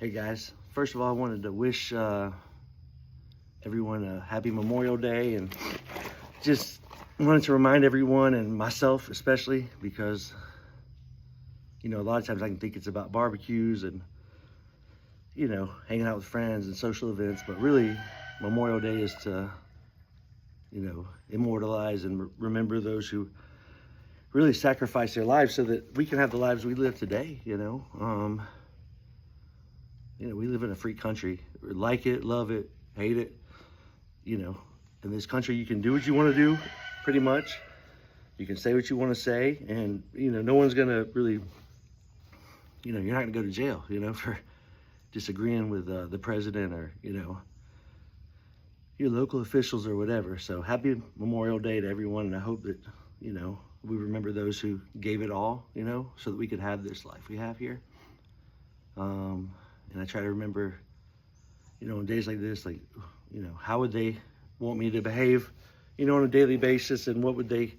Hey guys, first of all, I wanted to wish everyone a happy Memorial Day, and just wanted to remind everyone, and myself especially, because a lot of times I can think it's about barbecues and hanging out with friends and social events, but really Memorial Day is to immortalize and remember those who really sacrificed their lives so that we can have the lives we live today. We live in a free country. Like it, love it, hate it. In this country, you can do what you want to do, pretty much. You can say what you want to say, and no one's gonna really, you're not gonna go to jail, for disagreeing with the president or your local officials or whatever. So happy Memorial Day to everyone, and I hope that we remember those who gave it all, so that we could have this life we have here. And I try to remember, on days like this, how would they want me to behave, on a daily basis, and what would they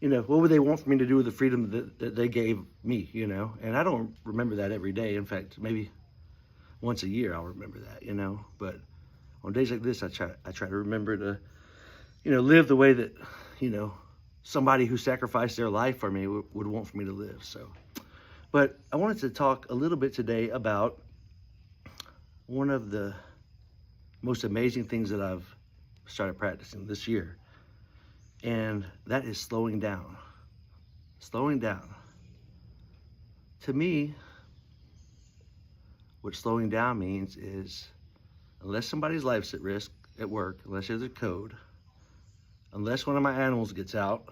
want for me to do with the freedom that they gave me, And I don't remember that every day. In fact, maybe once a year I'll remember that, But on days like this, I try to remember to, live the way that, somebody who sacrificed their life for me would want for me to live. So, but I wanted to talk a little bit today about one of the most amazing things that I've started practicing this year, and that is slowing down. Slowing down. To me, what slowing down means is, unless somebody's life's at risk at work, unless there's a code, unless one of my animals gets out,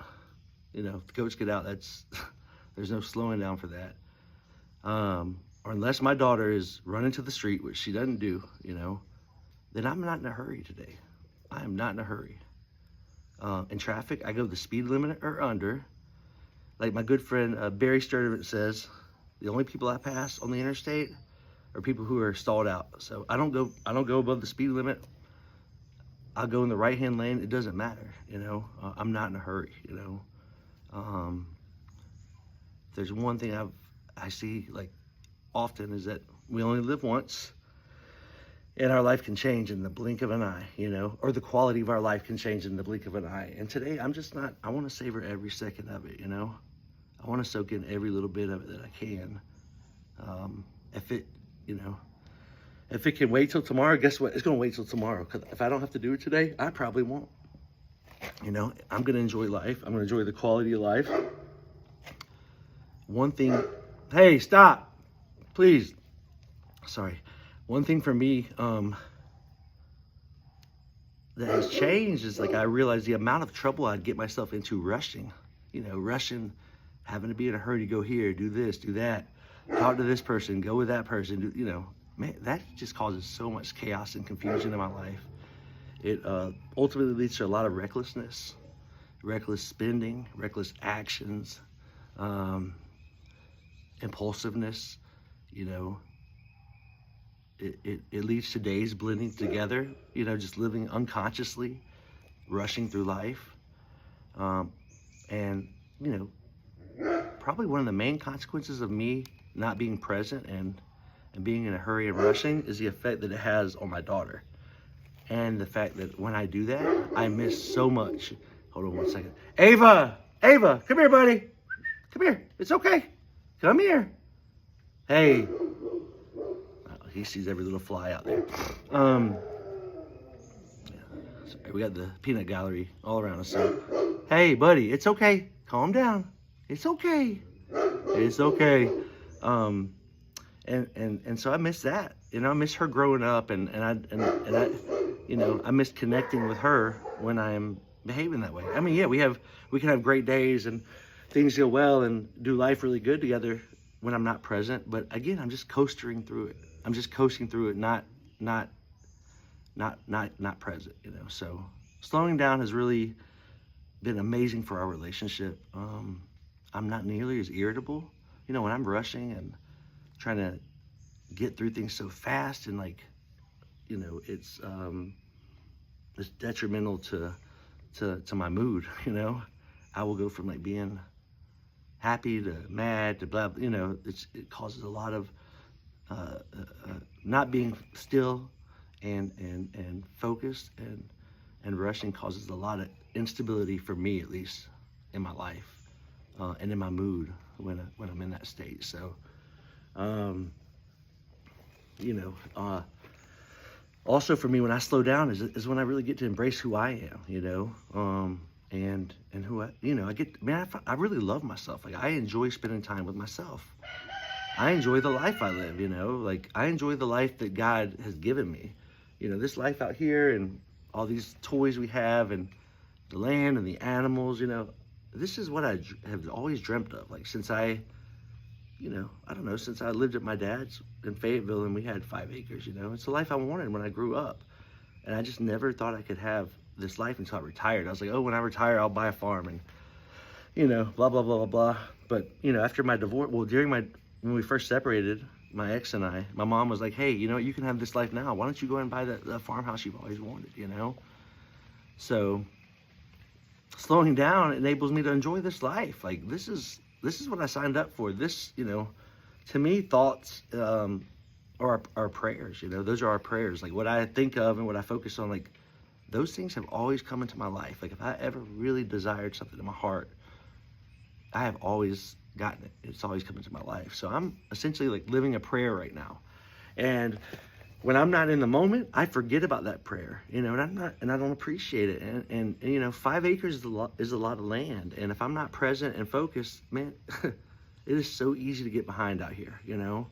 if the goats get out, there's no slowing down for that. Or unless my daughter is running to the street, which she doesn't do, then I'm not in a hurry today. I am not in a hurry. In traffic, I go the speed limit or under. Like my good friend Barry Sturdivant says, the only people I pass on the interstate are people who are stalled out. So I don't go above the speed limit. I'll go in the right-hand lane. It doesn't matter, I'm not in a hurry, If there's one thing I see often, is that we only live once, and our life can change in the blink of an eye, or the quality of our life can change in the blink of an eye. And today I want to savor every second of it, I want to soak in every little bit of it that I can. If it can wait till tomorrow, guess what? It's going to wait till tomorrow, because if I don't have to do it today, I probably won't. I'm going to enjoy life. I'm going to enjoy the quality of life. One thing, hey, stop. Please. Sorry. One thing for me that has changed is I realized the amount of trouble I'd get myself into rushing. Rushing, having to be in a hurry to go here, do this, do that, talk to this person, go with that person, man, that just causes so much chaos and confusion in my life. It ultimately leads to a lot of recklessness, reckless spending, reckless actions, impulsiveness. It leads to days blending together, just living unconsciously, rushing through life. And probably one of the main consequences of me not being present and being in a hurry and rushing is the effect that it has on my daughter. And the fact that when I do that, I miss so much. Hold on one second. Ava, come here, buddy. Come here. It's okay. Come here. Hey. He sees every little fly out there. Sorry, we got the peanut gallery all around us. So, hey, buddy, it's okay. Calm down. It's okay. It's okay. And so I miss that. I miss her growing up, and I miss connecting with her when I'm behaving that way. I mean, yeah, we can have great days and things go well and do life really good together when I'm not present. But again, I'm just coasting through it. I'm just coasting through it, not present, So slowing down has really been amazing for our relationship. I'm not nearly as irritable, when I'm rushing and trying to get through things so fast, and it's detrimental to my mood. I will go from being happy to mad to blah, it causes a lot of not being still and focused and rushing causes a lot of instability for me, at least in my life, and in my mood when I'm in that state. So, you know, also for me, when I slow down is when I really get to embrace who I am, you know, and who I really love myself. Like, I enjoy spending time with myself. I enjoy the life I live, you know, like I enjoy the life that God has given me. You know, this life out here and all these toys we have and the land and the animals, you know, this is what I have always dreamt of. Like, since I don't know, since I lived at my dad's in Fayetteville and we had 5 acres, you know, it's the life I wanted when I grew up. And I just never thought I could have this life until I retired. I was like, oh, when I retire, I'll buy a farm and, you know, blah, blah, blah, blah, blah. But, you know, after my divorce, well, when we first separated, my ex and I, my mom was like, hey, you know, you can have this life now. Why don't you go and buy the farmhouse you've always wanted, you know? So slowing down enables me to enjoy this life. Like, this is what I signed up for. This, you know, to me, thoughts are our prayers, you know. Those are our prayers. Like, what I think of and what I focus on, like, those things have always come into my life. Like, if I ever really desired something in my heart, I have always gotten it. It's always come into my life. So I'm essentially like living a prayer right now. And when I'm not in the moment, I forget about that prayer, you know, and I don't appreciate it. And you know, 5 acres is a lot of land. And if I'm not present and focused, man, it is so easy to get behind out here, you know,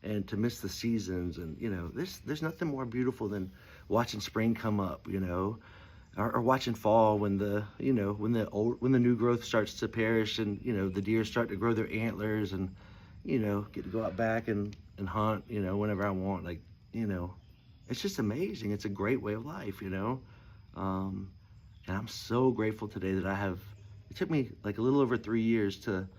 and to miss the seasons. And, you know, there's nothing more beautiful than watching spring come up, you know, or watching fall when the new growth starts to perish and, you know, the deer start to grow their antlers and, you know, get to go out back and hunt, you know, whenever I want. Like, you know, it's just amazing. It's a great way of life, you know. And I'm so grateful today that it took me like a little over 3 years to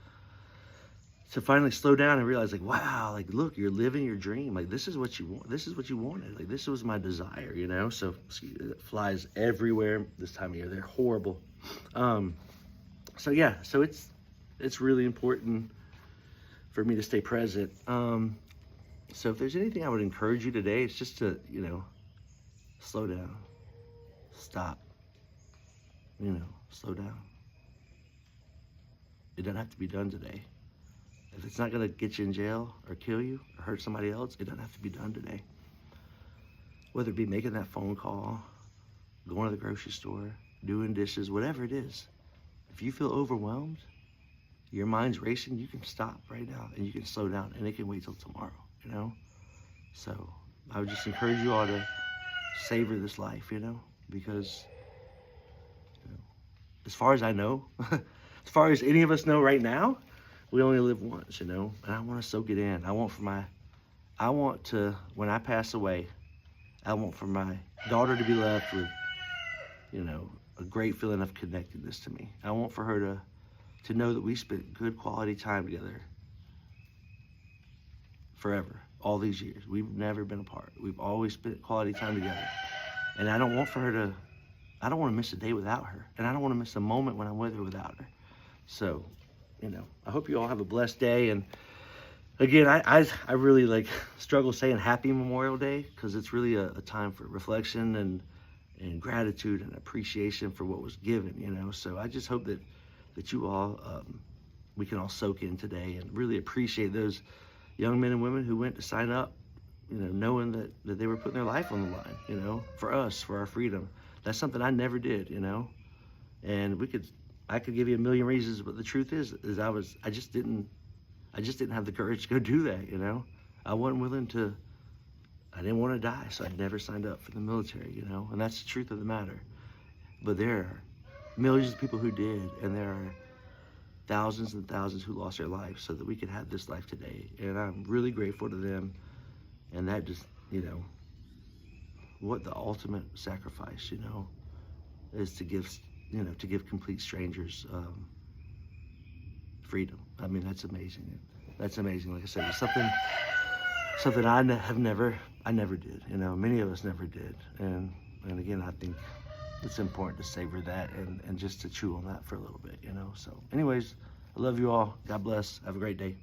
finally slow down and realize, like, wow, like, look, you're living your dream. Like, this is what you want. This is what you wanted. Like, this was my desire, you know? So, flies everywhere this time of year. They're horrible. So yeah, so it's really important for me to stay present. So if there's anything I would encourage you today, it's just to, you know, slow down, stop, you know, slow down. It doesn't have to be done today. If it's not going to get you in jail or kill you or hurt somebody else, it doesn't have to be done today. Whether it be making that phone call, going to the grocery store, doing dishes, whatever it is. If you feel overwhelmed, your mind's racing, you can stop right now and you can slow down and it can wait till tomorrow, you know? So I would just encourage you all to savor this life, you know, because, you know, as far as I know, as far as any of us know right now, we only live once, you know, and I want to soak it in. I want to, when I pass away, I want for my daughter to be left with, you know, a great feeling of connectedness to me. I want for her to know that we spent good quality time together forever, all these years. We've never been apart. We've always spent quality time together. And I don't want to miss a day without her. And I don't want to miss a moment when I'm with her without her. So, you know, I hope you all have a blessed day. And again, I really like struggle saying happy Memorial Day because it's really a time for reflection and gratitude and appreciation for what was given, you know. So I just hope that you all, we can all soak in today and really appreciate those young men and women who went to sign up, you know, knowing that they were putting their life on the line, you know, for us, for our freedom. That's something I never did, you know. And I could give you a million reasons, but the truth is I just didn't have the courage to go do that, you know. I didn't want to die, so I never signed up for the military, you know, and that's the truth of the matter. But there are millions of people who did, and there are thousands and thousands who lost their lives so that we could have this life today. And I'm really grateful to them, and that just, you know, what the ultimate sacrifice, you know, is to give complete strangers freedom. I mean, that's amazing. That's amazing. Like I said, it's something I never did. You know, many of us never did. And again, I think it's important to savor that and just to chew on that for a little bit, you know. So anyways, I love you all. God bless. Have a great day.